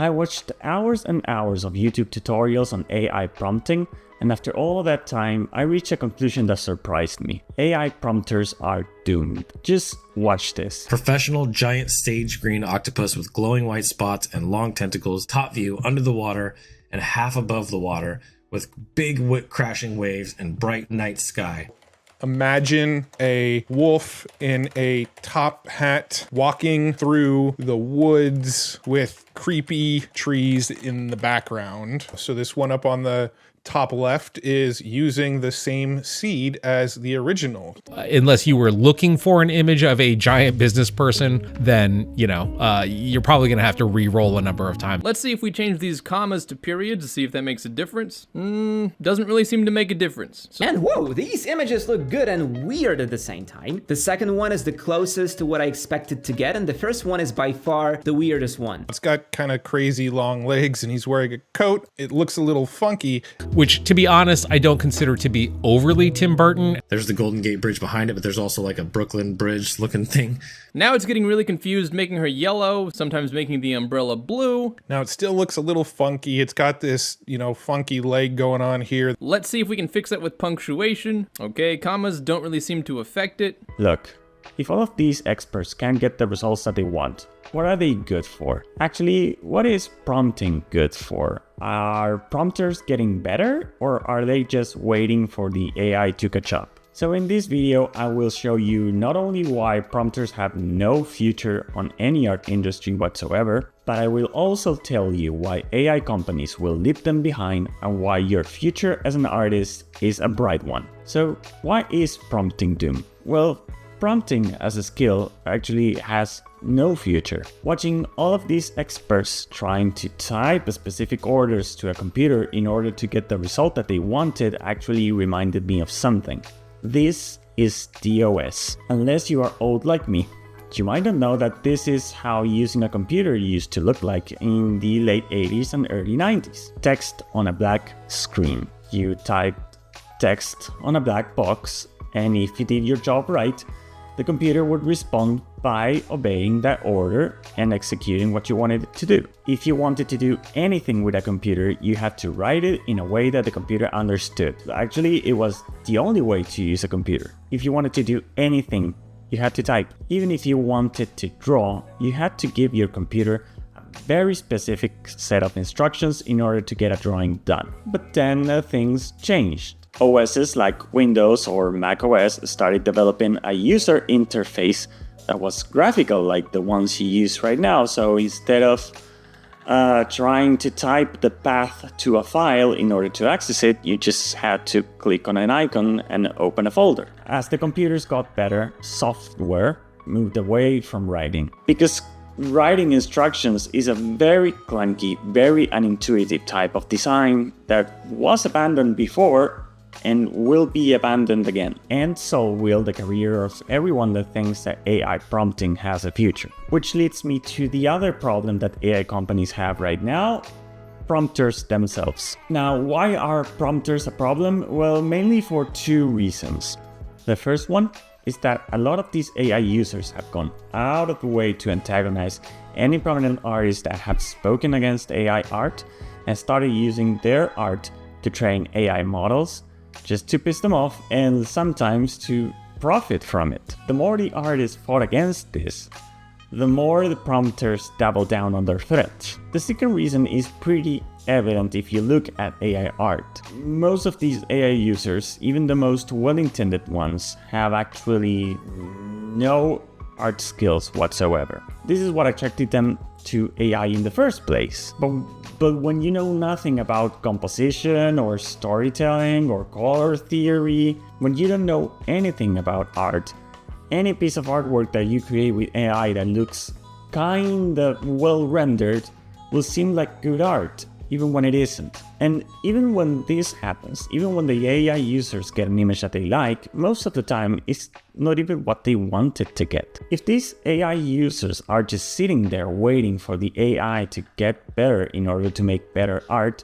I watched hours and hours of YouTube tutorials on AI prompting, and after all that time, I reached a conclusion that surprised me. AI prompters are doomed. Just watch this. Professional giant sage green octopus with glowing white spots and long tentacles, top view, under the water, and half above the water, with big crashing waves and bright night sky. Imagine a wolf in a top hat walking through the woods with creepy trees in the background. So this one up on the top left is using the same seed as the original. Unless you were looking for an image of a giant business person, then, you're probably going to have to re-roll a number of times. Let's see if we change these commas to periods to see if that makes a difference. Doesn't really seem to make a difference. And whoa, these images look good and weird at the same time. The second one is the closest to what I expected to get, and the first one is by far the weirdest one. It's got kind of crazy long legs and he's wearing a coat. It looks a little funky. Which, to be honest, I don't consider to be overly Tim Burton. There's the Golden Gate Bridge behind it, but there's also like a Brooklyn Bridge looking thing. Now it's getting really confused, making her yellow, sometimes making the umbrella blue. Now it still looks a little funky. It's got this, funky leg going on here. Let's see if we can fix that with punctuation. Okay, commas don't really seem to affect it. Look, if all of these experts can't get the results that they want, what are they good for? Actually, what is prompting good for? Are prompters getting better, or are they just waiting for the AI to catch up? So in this video, I will show you not only why prompters have no future on any art industry whatsoever, but I will also tell you why AI companies will leave them behind and why your future as an artist is a bright one. So why is prompting doomed? Well, prompting as a skill actually has no future. Watching all of these experts trying to type specific orders to a computer in order to get the result that they wanted actually reminded me of something. This is DOS. Unless you are old like me, you might not know that this is how using a computer used to look like in the late 80s and early 90s. Text on a black screen. You typed text on a black box, and if you did your job right, the computer would respond by obeying that order and executing what you wanted it to do. If you wanted to do anything with a computer, you had to write it in a way that the computer understood. Actually, it was the only way to use a computer. If you wanted to do anything, you had to type. Even if you wanted to draw, you had to give your computer a very specific set of instructions in order to get a drawing done. But then things changed. OSs like Windows or Mac OS started developing a user interface that was graphical like the ones you use right now. So instead of trying to type the path to a file in order to access it, you just had to click on an icon and open a folder. As the computers got better, software moved away from writing. Because writing instructions is a very clunky, very unintuitive type of design that was abandoned before and will be abandoned again. And so will the career of everyone that thinks that AI prompting has a future. Which leads me to the other problem that AI companies have right now: prompters themselves. Now, why are prompters a problem? Well, mainly for two reasons. The first one is that a lot of these AI users have gone out of the way to antagonize any prominent artists that have spoken against AI art and started using their art to train AI models, just to piss them off and sometimes to profit from it. The more the artists fought against this, the more the prompters double down on their threat. The second reason is pretty evident if you look at AI art. Most of these AI users, even the most well-intended ones, have actually no art skills whatsoever. This is what attracted them to AI in the first place. But when you know nothing about composition or storytelling or color theory, when you don't know anything about art, any piece of artwork that you create with AI that looks kinda well rendered will seem like good art, even when it isn't. And even when this happens, even when the AI users get an image that they like, most of the time it's not even what they wanted to get. If these AI users are just sitting there waiting for the AI to get better in order to make better art,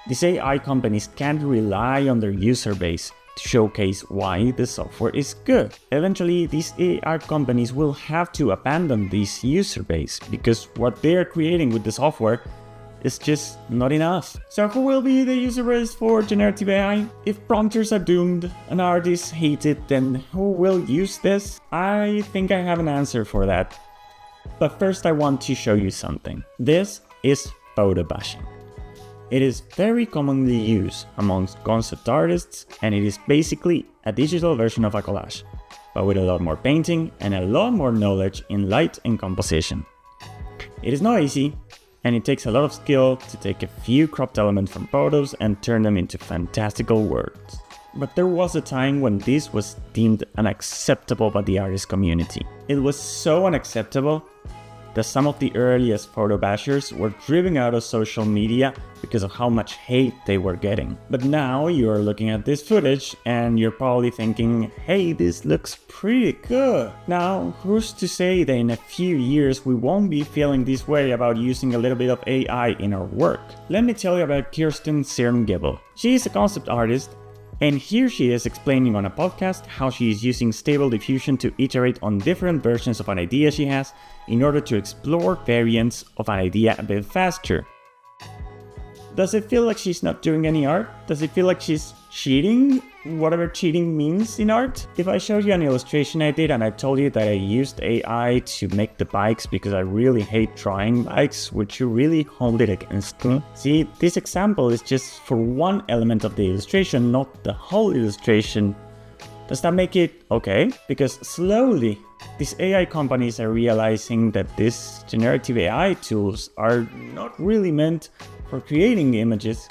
these AI companies can't rely on their user base to showcase why the software is good. Eventually, these AI companies will have to abandon this user base because what they are creating with the software is just not enough. So who will be the user base for generative AI? If prompters are doomed and artists hate it, then who will use this? I think I have an answer for that. But first I want to show you something. This is photo bashing. It is very commonly used amongst concept artists, and it is basically a digital version of a collage, but with a lot more painting and a lot more knowledge in light and composition. It is not easy, and it takes a lot of skill to take a few cropped elements from photos and turn them into fantastical words. But there was a time when this was deemed unacceptable by the artist community. It was so unacceptable that some of the earliest photo bashers were driven out of social media because of how much hate they were getting. But now you're looking at this footage and you're probably thinking, hey, this looks pretty good. Now, who's to say that in a few years we won't be feeling this way about using a little bit of AI in our work? Let me tell you about Kirsten Cerngebel. She is a concept artist, and here she is explaining on a podcast how she is using stable diffusion to iterate on different versions of an idea she has in order to explore variants of an idea a bit faster. Does it feel like she's not doing any art? Does it feel like she's cheating? Whatever cheating means in art? If I showed you an illustration I did and I told you that I used AI to make the bikes because I really hate drawing bikes, would you really hold it against me? See, this example is just for one element of the illustration, not the whole illustration. Does that make it okay? Because slowly, these AI companies are realizing that these generative AI tools are not really meant for creating images,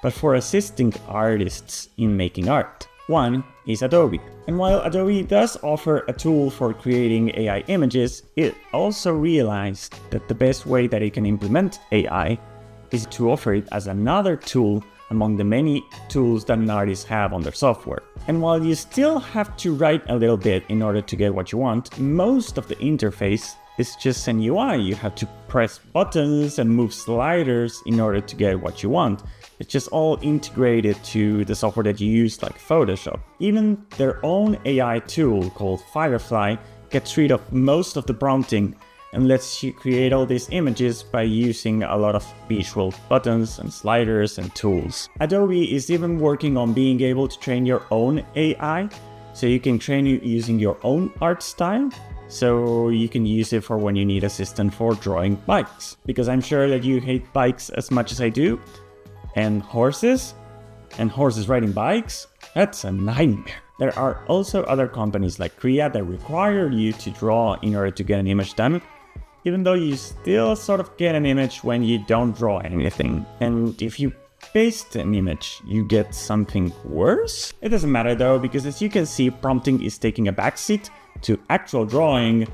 but for assisting artists in making art. One is Adobe. And while Adobe does offer a tool for creating AI images, it also realized that the best way that it can implement AI is to offer it as another tool among the many tools that an artist have on their software. And while you still have to write a little bit in order to get what you want, most of the interface is just an UI. You have to press buttons and move sliders in order to get what you want. It's just all integrated to the software that you use, like Photoshop. Even their own AI tool called Firefly gets rid of most of the prompting and lets you create all these images by using a lot of visual buttons and sliders and tools. Adobe is even working on being able to train your own AI, so you can train it using your own art style. So you can use it for when you need assistance for drawing bikes. Because I'm sure that you hate bikes as much as I do. And horses riding bikes, that's a nightmare. There are also other companies like Krea that require you to draw in order to get an image done, even though you still sort of get an image when you don't draw anything. And if you paste an image, you get something worse? It doesn't matter though, because as you can see, prompting is taking a backseat to actual drawing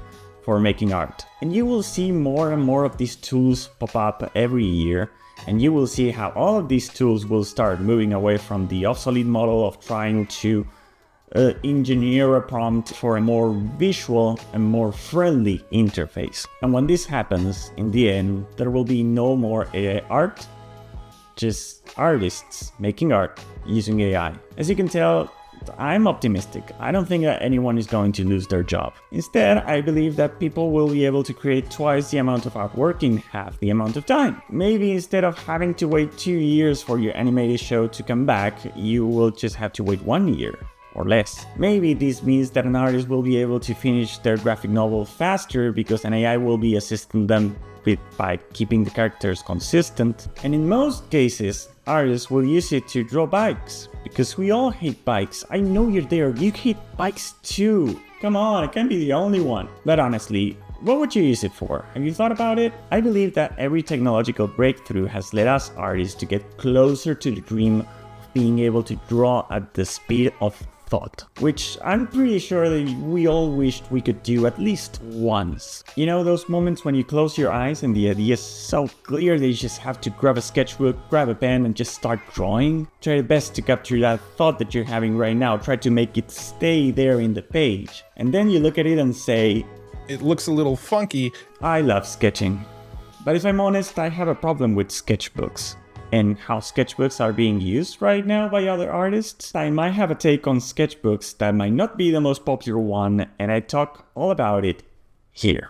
for making art. And you will see more and more of these tools pop up every year, and you will see how all of these tools will start moving away from the obsolete model of trying to engineer a prompt for a more visual and more friendly interface. And when this happens, in the end, there will be no more AI art, just artists making art using AI. As you can tell, I'm optimistic. I don't think that anyone is going to lose their job. Instead, I believe that people will be able to create twice the amount of artwork in half the amount of time. Maybe instead of having to wait 2 years for your animated show to come back, you will just have to wait 1 year or less. Maybe this means that an artist will be able to finish their graphic novel faster because an AI will be assisting them by keeping the characters consistent. And in most cases, artists will use it to draw bikes, because we all hate bikes. I know you're there, you hate bikes too. Come on, I can't be the only one. But honestly, what would you use it for? Have you thought about it? I believe that every technological breakthrough has led us artists to get closer to the dream of being able to draw at the speed of thought, which I'm pretty sure that we all wished we could do at least once. You know those moments when you close your eyes and the idea is so clear that you just have to grab a sketchbook, grab a pen and just start drawing? Try your best to capture that thought that you're having right now. Try to make it stay there in the page. And then you look at it and say, it looks a little funky. I love sketching. But if I'm honest, I have a problem with sketchbooks and how sketchbooks are being used right now by other artists. I might have a take on sketchbooks that might not be the most popular one, and I talk all about it here.